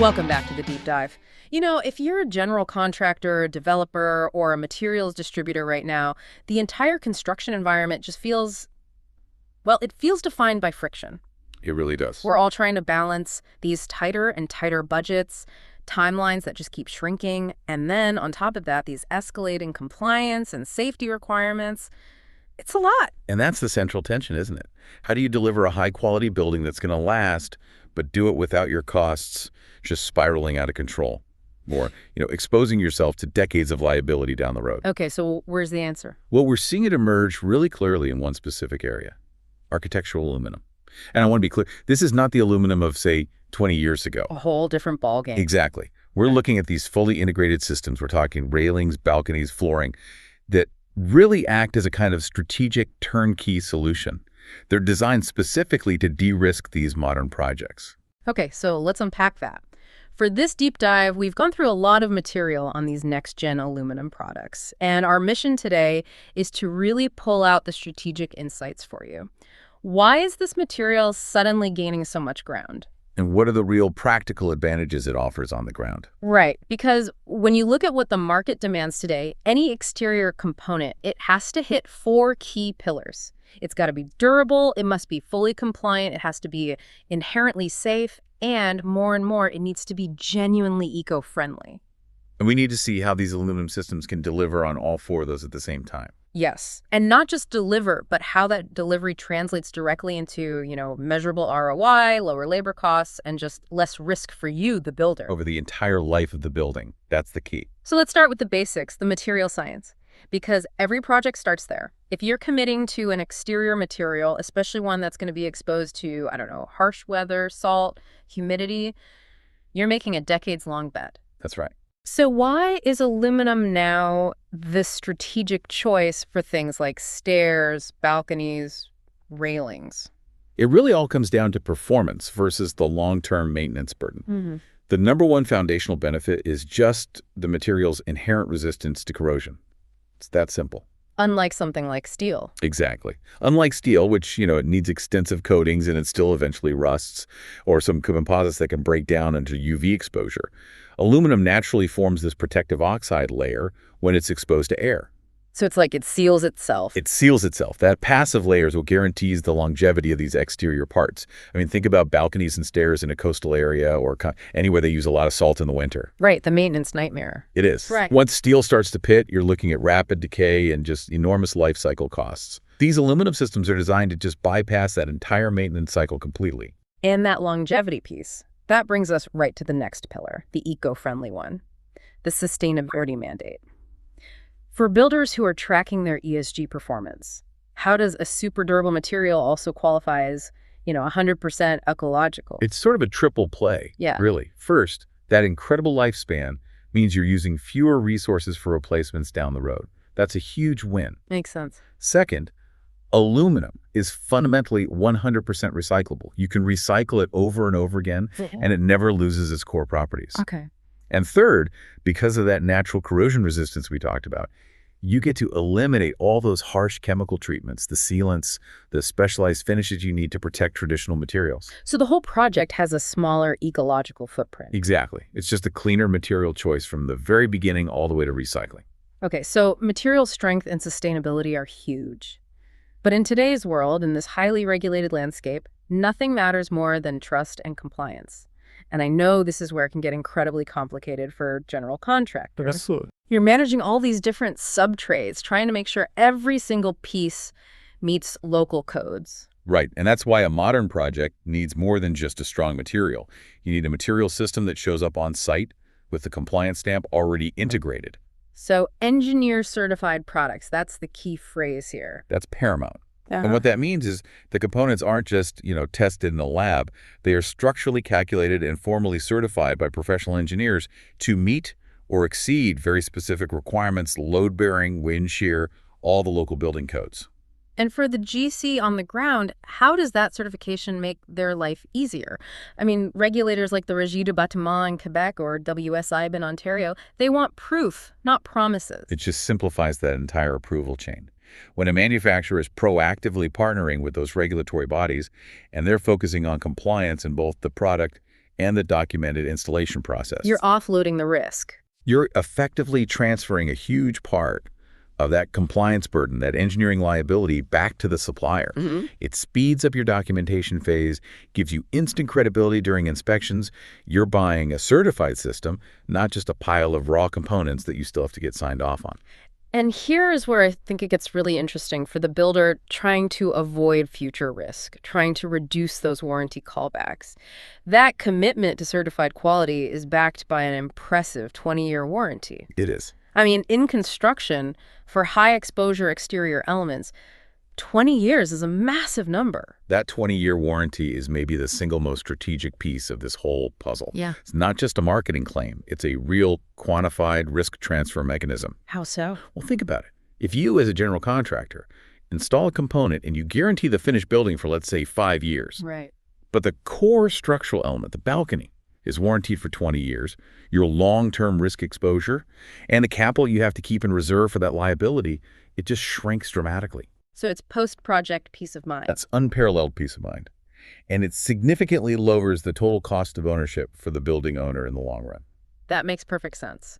Welcome back to the deep dive. You know, if you're a general contractor, developer, or a materials distributor right now, the entire construction environment just feels, well, it feels defined by friction. It really does. We're all trying to balance these tighter and tighter budgets, timelines that just keep shrinking, and then on top of that, these escalating compliance and safety requirements. It's a lot. And that's the central tension, isn't it? How do you deliver a high-quality building that's going to last, but do it without your costs just spiraling out of control? Or, exposing yourself to decades of liability down the road. Okay, so where's the answer? Well, we're seeing it emerge really clearly in one specific area, architectural aluminum. And I want to be clear, this is not the aluminum of, say, 20 years ago. A whole different ballgame. Exactly. We're looking at these fully integrated systems. We're talking railings, balconies, flooring, that really act as a kind of strategic turnkey solution. They're designed specifically to de-risk these modern projects. Okay, so let's unpack that. For this deep dive, we've gone through a lot of material on these next-gen aluminum products, and our mission today is to really pull out the strategic insights for you. Why is this material suddenly gaining so much ground? And what are the real practical advantages it offers on the ground? Right, because when you look at what the market demands today, any exterior component, it has to hit 4 key pillars. It's got to be durable, it must be fully compliant, it has to be inherently safe, and more, it needs to be genuinely eco-friendly. And we need to see how these aluminum systems can deliver on all 4 of those at the same time. Yes, and not just deliver, but how that delivery translates directly into, measurable ROI, lower labor costs, and just less risk for you, the builder. Over the entire life of the building. That's the key. So let's start with the basics, the material science, because every project starts there. If you're committing to an exterior material, especially one that's going to be exposed to, harsh weather, salt, humidity, you're making a decades-long bet. That's right. So why is aluminum now the strategic choice for things like stairs, balconies, railings? It really all comes down to performance versus the long-term maintenance burden. Mm-hmm. The number one foundational benefit is just the material's inherent resistance to corrosion. It's that simple. Unlike something like steel. Exactly. Unlike steel, which, it needs extensive coatings and it still eventually rusts, or some composites that can break down under UV exposure. Aluminum naturally forms this protective oxide layer when it's exposed to air. So it's like it seals itself. It seals itself. That passive layer is what guarantees the longevity of these exterior parts. I mean, think about balconies and stairs in a coastal area or anywhere they use a lot of salt in the winter. Right, the maintenance nightmare. It is. Right. Once steel starts to pit, you're looking at rapid decay and just enormous life cycle costs. These aluminum systems are designed to just bypass that entire maintenance cycle completely. And that longevity piece, that brings us right to the next pillar, the eco-friendly one, the sustainability mandate. For builders who are tracking their ESG performance, how does a super durable material also qualify as, 100% ecological? It's sort of a triple play, really. First, that incredible lifespan means you're using fewer resources for replacements down the road. That's a huge win. Makes sense. Second, aluminum is fundamentally 100% recyclable. You can recycle it over and over again, and it never loses its core properties. Okay. And third, because of that natural corrosion resistance we talked about, you get to eliminate all those harsh chemical treatments, the sealants, the specialized finishes you need to protect traditional materials. So the whole project has a smaller ecological footprint. Exactly. It's just a cleaner material choice from the very beginning all the way to recycling. Okay, so material strength and sustainability are huge. But in today's world, in this highly regulated landscape, nothing matters more than trust and compliance. And I know this is where it can get incredibly complicated for general contractors. Absolutely. You're managing all these different sub-trades, trying to make sure every single piece meets local codes. Right, and that's why a modern project needs more than just a strong material. You need a material system that shows up on site with the compliance stamp already integrated. So engineer-certified products, that's the key phrase here. That's paramount. And what that means is the components aren't just, tested in the lab. They are structurally calculated and formally certified by professional engineers to meet or exceed very specific requirements, load-bearing, wind shear, all the local building codes. And for the GC on the ground, how does that certification make their life easier? I mean, regulators like the Régie du Bâtiment in Quebec or WSIB in Ontario, they want proof, not promises. It just simplifies that entire approval chain. When a manufacturer is proactively partnering with those regulatory bodies and they're focusing on compliance in both the product and the documented installation process. You're offloading the risk. You're effectively transferring a huge part of that compliance burden, that engineering liability, back to the supplier. It speeds up your documentation phase, gives you instant credibility during inspections. You're buying a certified system, not just a pile of raw components that you still have to get signed off on. And here is where I think it gets really interesting for the builder trying to avoid future risk, trying to reduce those warranty callbacks. That commitment to certified quality is backed by an impressive 20-year warranty. It is. I mean, in construction, for high-exposure exterior elements, 20 years is a massive number. That 20-year warranty is maybe the single most strategic piece of this whole puzzle. Yeah. It's not just a marketing claim. It's a real quantified risk transfer mechanism. How so? Well, think about it. If you, as a general contractor, install a component and you guarantee the finished building for, let's say, 5 years, Right. but the core structural element, the balcony, is warranted for 20 years, your long-term risk exposure, and the capital you have to keep in reserve for that liability, it just shrinks dramatically. So it's post-project peace of mind. That's unparalleled peace of mind. And it significantly lowers the total cost of ownership for the building owner in the long run. That makes perfect sense.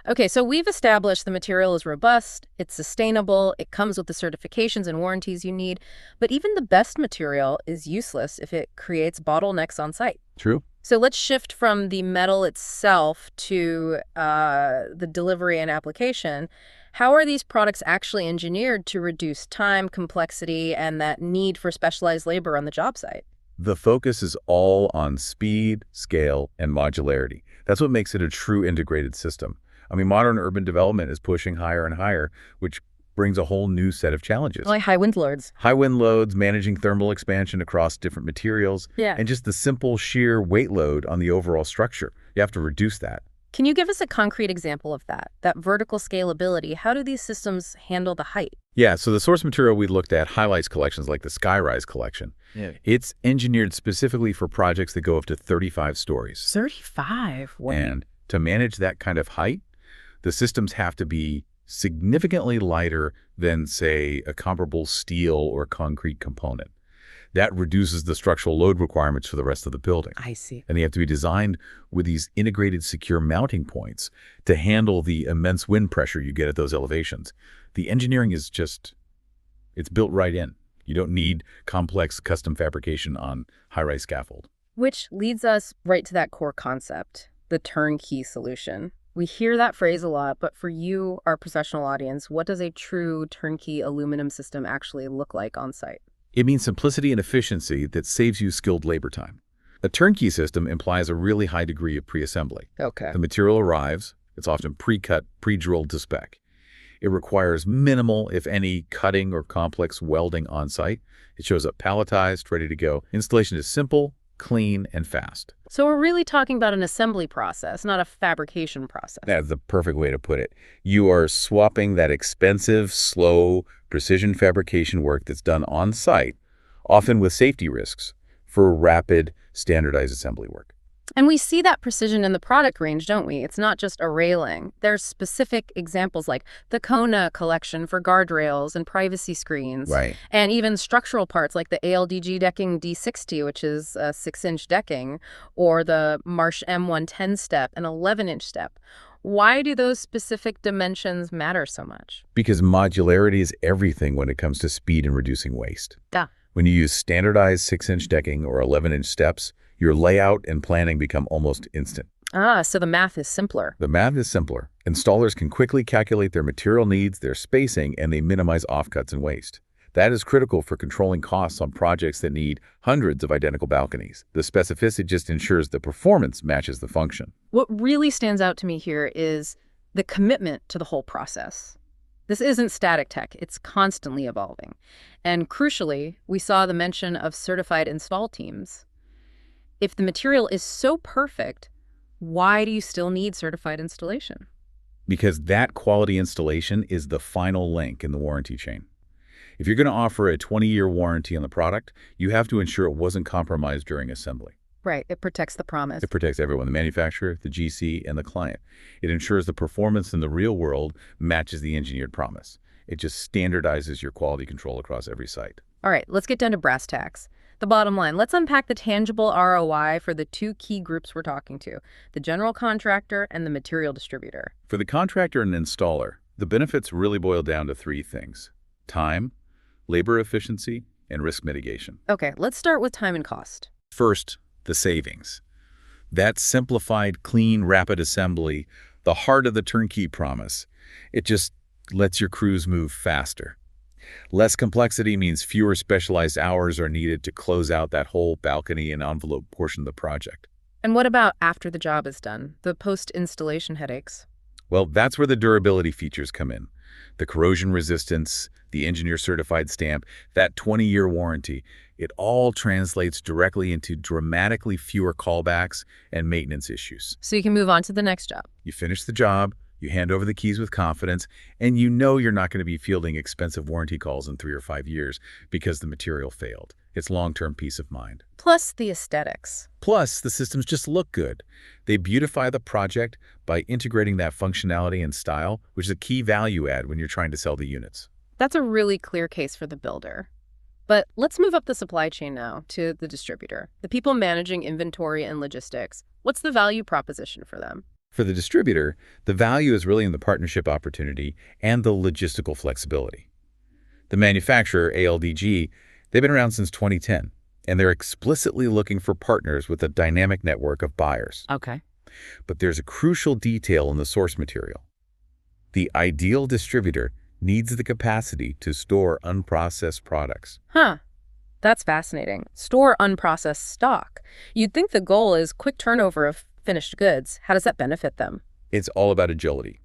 Okay, so we've established the material is robust, it's sustainable, it comes with the certifications and warranties you need, but even the best material is useless if it creates bottlenecks on site. True. So let's shift from the metal itself to the delivery and application. How are these products actually engineered to reduce time, complexity, and that need for specialized labor on the job site? The focus is all on speed, scale, and modularity. That's what makes it a true integrated system. I mean, modern urban development is pushing higher and higher, which brings a whole new set of challenges. Like high wind loads. High wind loads, managing thermal expansion across different materials, Yeah. and just the simple sheer weight load on the overall structure. You have to reduce that. Can you give us a concrete example of that vertical scalability? How do these systems handle the height? Yeah, so the source material we looked at highlights collections like the Skyrise collection. Yeah. It's engineered specifically for projects that go up to 35 stories. 35? Wow. And to manage that kind of height, the systems have to be significantly lighter than, say, a comparable steel or concrete component. That reduces the structural load requirements for the rest of the building. I see. And they have to be designed with these integrated secure mounting points to handle the immense wind pressure you get at those elevations. The engineering is just, it's built right in. You don't need complex custom fabrication on high-rise scaffold. Which leads us right to that core concept, the turnkey solution. We hear that phrase a lot, but for you, our professional audience, what does a true turnkey aluminum system actually look like on site? It means simplicity and efficiency that saves you skilled labor time. A turnkey system implies a really high degree of pre-assembly. Okay. The material arrives. It's often pre-cut, pre-drilled to spec. It requires minimal, if any, cutting or complex welding on site. It shows up palletized, ready to go. Installation is simple, clean, and fast. So we're really talking about an assembly process, not a fabrication process. That's the perfect way to put it. You are swapping that expensive, slow, precision fabrication work that's done on site, often with safety risks, for rapid, standardized assembly work. And we see that precision in the product range, don't we? It's not just a railing. There's specific examples like the Kona collection for guardrails and privacy screens. Right. And even structural parts like the Aldg decking D60, which is a 6-inch decking, or the Marsh M110 step, an 11-inch step. Why do those specific dimensions matter so much? Because modularity is everything when it comes to speed and reducing waste. Duh. When you use standardized 6-inch decking or 11-inch steps, your layout and planning become almost instant. Ah, so the math is simpler. The math is simpler. Installers can quickly calculate their material needs, their spacing, and they minimize offcuts and waste. That is critical for controlling costs on projects that need hundreds of identical balconies. The specificity just ensures the performance matches the function. What really stands out to me here is the commitment to the whole process. This isn't static tech, it's constantly evolving. And crucially, we saw the mention of certified install teams. If the material is so perfect, why do you still need certified installation? Because that quality installation is the final link in the warranty chain. If you're going to offer a 20-year warranty on the product, you have to ensure it wasn't compromised during assembly. Right, it protects the promise. It protects everyone, the manufacturer, the GC, and the client. It ensures the performance in the real world matches the engineered promise. It just standardizes your quality control across every site. All right, let's get down to brass tacks. The bottom line, let's unpack the tangible ROI for the two key groups we're talking to, the general contractor and the material distributor. For the contractor and installer, the benefits really boil down to three things: time, labor efficiency, and risk mitigation. Okay, let's start with time and cost. First, the savings. That simplified, clean, rapid assembly, the heart of the turnkey promise. It just lets your crews move faster. Less complexity means fewer specialized hours are needed to close out that whole balcony and envelope portion of the project. And what about after the job is done, the post-installation headaches? Well, that's where the durability features come in. The corrosion resistance, the engineer-certified stamp, that 20-year warranty, it all translates directly into dramatically fewer callbacks and maintenance issues. So you can move on to the next job. You finish the job, you hand over the keys with confidence, and you know you're not going to be fielding expensive warranty calls in 3 or 5 years because the material failed. It's long-term peace of mind. Plus the aesthetics. Plus, the systems just look good. They beautify the project by integrating that functionality and style, which is a key value add when you're trying to sell the units. That's a really clear case for the builder. But let's move up the supply chain now to the distributor, the people managing inventory and logistics. What's the value proposition for them? For the distributor, the value is really in the partnership opportunity and the logistical flexibility. The manufacturer, Aldg, they've been around since 2010, and they're explicitly looking for partners with a dynamic network of buyers. Okay. But there's a crucial detail in the source material. The ideal distributor needs the capacity to store unprocessed products. Huh. That's fascinating. Store unprocessed stock. You'd think the goal is quick turnover of finished goods. How does that benefit them? It's all about agility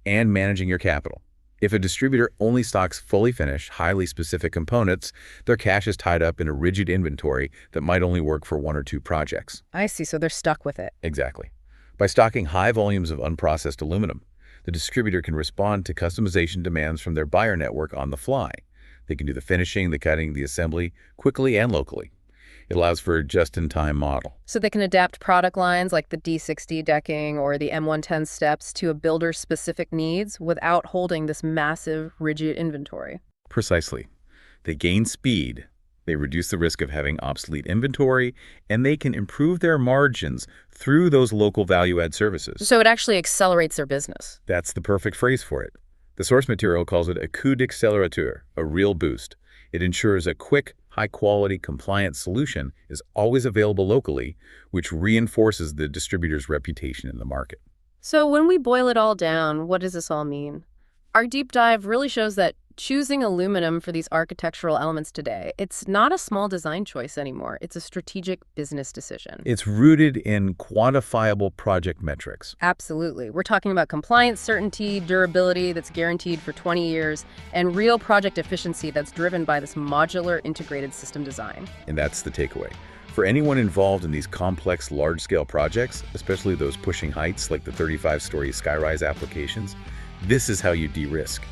and managing your capital. If a distributor only stocks fully finished, highly specific components, their cash is tied up in a rigid inventory that might only work for 1 or 2 projects. I see, so they're stuck with it. Exactly. By stocking high volumes of unprocessed aluminum, the distributor can respond to customization demands from their buyer network on the fly. They can do the finishing, the cutting, the assembly quickly and locally. It allows for a just-in-time model. So they can adapt product lines like the D60 decking or the M110 steps to a builder's specific needs without holding this massive, rigid inventory. Precisely. They gain speed, they reduce the risk of having obsolete inventory, and they can improve their margins through those local value-add services. So it actually accelerates their business. That's the perfect phrase for it. The source material calls it a coup d'accélérateur, a real boost. It ensures a quick, high-quality, compliant solution is always available locally, which reinforces the distributor's reputation in the market. So when we boil it all down, what does this all mean? Our deep dive really shows that choosing aluminum for these architectural elements today, it's not a small design choice anymore. It's a strategic business decision. It's rooted in quantifiable project metrics. Absolutely. We're talking about compliance, certainty, durability that's guaranteed for 20 years, and real project efficiency that's driven by this modular integrated system design. And that's the takeaway. For anyone involved in these complex, large-scale projects, especially those pushing heights like the 35-story skyrise applications, this is how you de-risk.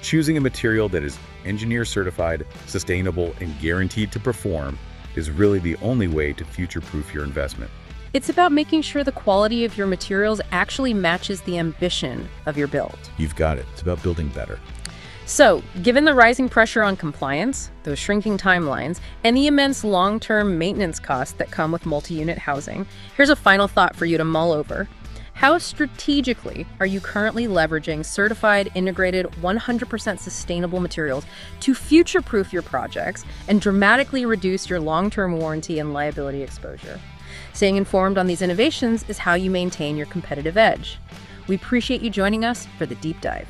Choosing a material that is engineer certified, sustainable, and guaranteed to perform is really the only way to future-proof your investment. It's about making sure the quality of your materials actually matches the ambition of your build. You've got it. It's about building better. So, given the rising pressure on compliance, those shrinking timelines, and the immense long-term maintenance costs that come with multi-unit housing, here's a final thought for you to mull over. How strategically are you currently leveraging certified, integrated, 100% sustainable materials to future-proof your projects and dramatically reduce your long-term warranty and liability exposure? Staying informed on these innovations is how you maintain your competitive edge. We appreciate you joining us for the deep dive.